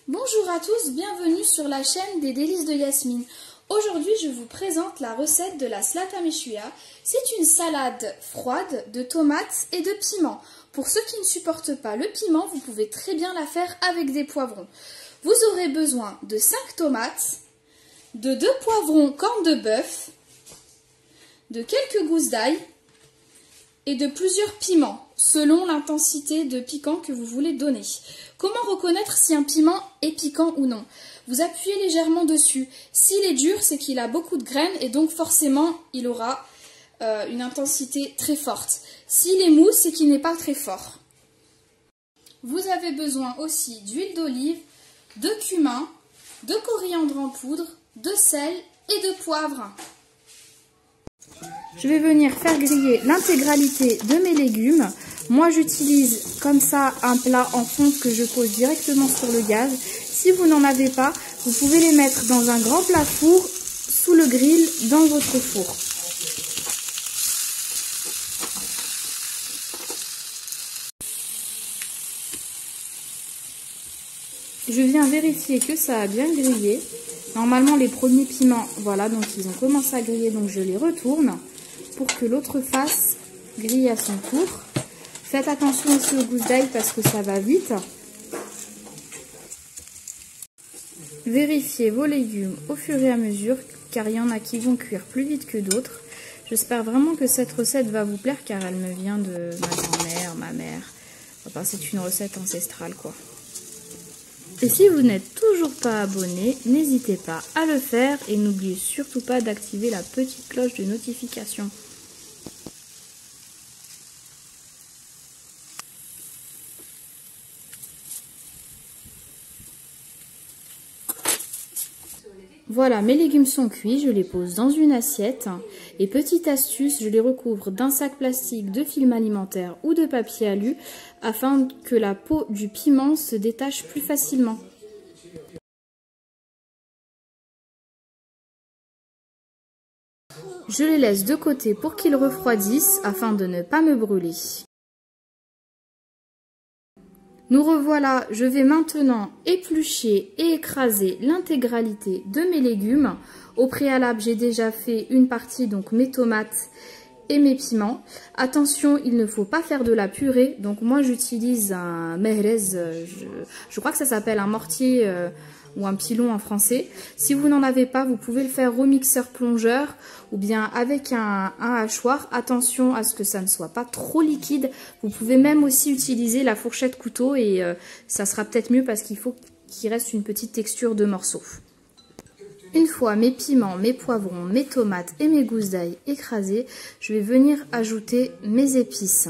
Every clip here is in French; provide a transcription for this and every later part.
Bonjour à tous, bienvenue sur la chaîne des délices de Yasmine. Aujourd'hui, je vous présente la recette de la slata meshuia. C'est une salade froide de tomates et de piments. Pour ceux qui ne supportent pas le piment, vous pouvez très bien la faire avec des poivrons. Vous aurez besoin de 5 tomates, de 2 poivrons cornes de bœuf, de quelques gousses d'ail et de plusieurs piments, selon l'intensité de piquant que vous voulez donner. Comment reconnaître si un piment est piquant ou non? Vous appuyez légèrement dessus. S'il est dur, c'est qu'il a beaucoup de graines et donc forcément, il aura une intensité très forte. S'il est mou, c'est qu'il n'est pas très fort. Vous avez besoin aussi d'huile d'olive, de cumin, de coriandre en poudre, de sel et de poivre. Je vais venir faire griller l'intégralité de mes légumes. Moi, j'utilise comme ça un plat en fonte que je pose directement sur le gaz. Si vous n'en avez pas, vous pouvez les mettre dans un grand plat four sous le grill dans votre four. Je viens vérifier que ça a bien grillé. Normalement, les premiers piments, voilà, donc ils ont commencé à griller, donc je les retourne pour que l'autre face grille à son tour. Faites attention aussi aux gousses d'ail parce que ça va vite. Vérifiez vos légumes au fur et à mesure, car il y en a qui vont cuire plus vite que d'autres. J'espère vraiment que cette recette va vous plaire, car elle me vient de ma grand-mère, ma mère. Enfin, c'est une recette ancestrale, quoi. Et si vous n'êtes toujours pas abonné, n'hésitez pas à le faire et n'oubliez surtout pas d'activer la petite cloche de notification. Voilà, mes légumes sont cuits, je les pose dans une assiette. Et petite astuce, je les recouvre d'un sac plastique de film alimentaire ou de papier alu afin que la peau du piment se détache plus facilement. Je les laisse de côté pour qu'ils refroidissent afin de ne pas me brûler. Nous revoilà, je vais maintenant éplucher et écraser l'intégralité de mes légumes. Au préalable, j'ai déjà fait une partie, donc mes tomates et mes piments. Attention, il ne faut pas faire de la purée. Donc moi, j'utilise un mehrez, je crois que ça s'appelle un mortier ou un pilon en français. Si vous n'en avez pas, vous pouvez le faire au mixeur plongeur ou bien avec un hachoir. Attention à ce que ça ne soit pas trop liquide. Vous pouvez même aussi utiliser la fourchette couteau et ça sera peut-être mieux parce qu'il faut qu'il reste une petite texture de morceaux. Une fois mes piments, mes poivrons, mes tomates et mes gousses d'ail écrasées, je vais venir ajouter mes épices.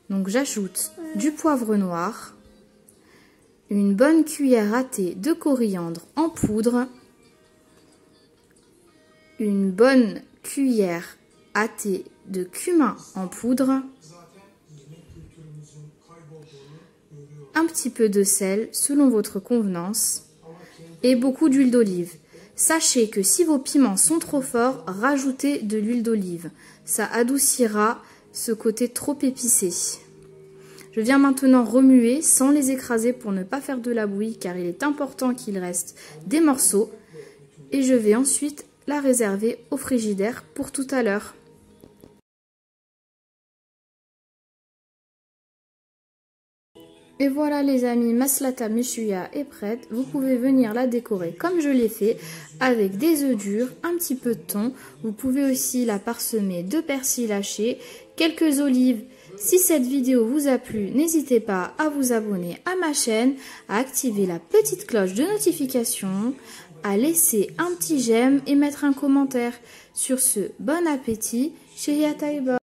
Donc j'ajoute du poivre noir, une bonne cuillère à thé de coriandre en poudre, une bonne cuillère à thé de cumin en poudre, un petit peu de sel selon votre convenance et beaucoup d'huile d'olive. Sachez que si vos piments sont trop forts, rajoutez de l'huile d'olive. Ça adoucira ce côté trop épicé. Je viens maintenant remuer sans les écraser pour ne pas faire de la bouillie car il est important qu'il reste des morceaux. Et je vais ensuite la réserver au frigidaire pour tout à l'heure. Et voilà les amis, ma slata meshuia est prête. Vous pouvez venir la décorer comme je l'ai fait avec des œufs durs, un petit peu de thon. Vous pouvez aussi la parsemer de persil haché, quelques olives. Si cette vidéo vous a plu, n'hésitez pas à vous abonner à ma chaîne, à activer la petite cloche de notification, à laisser un petit j'aime et mettre un commentaire. Sur ce, bon appétit, Shehia Taiba.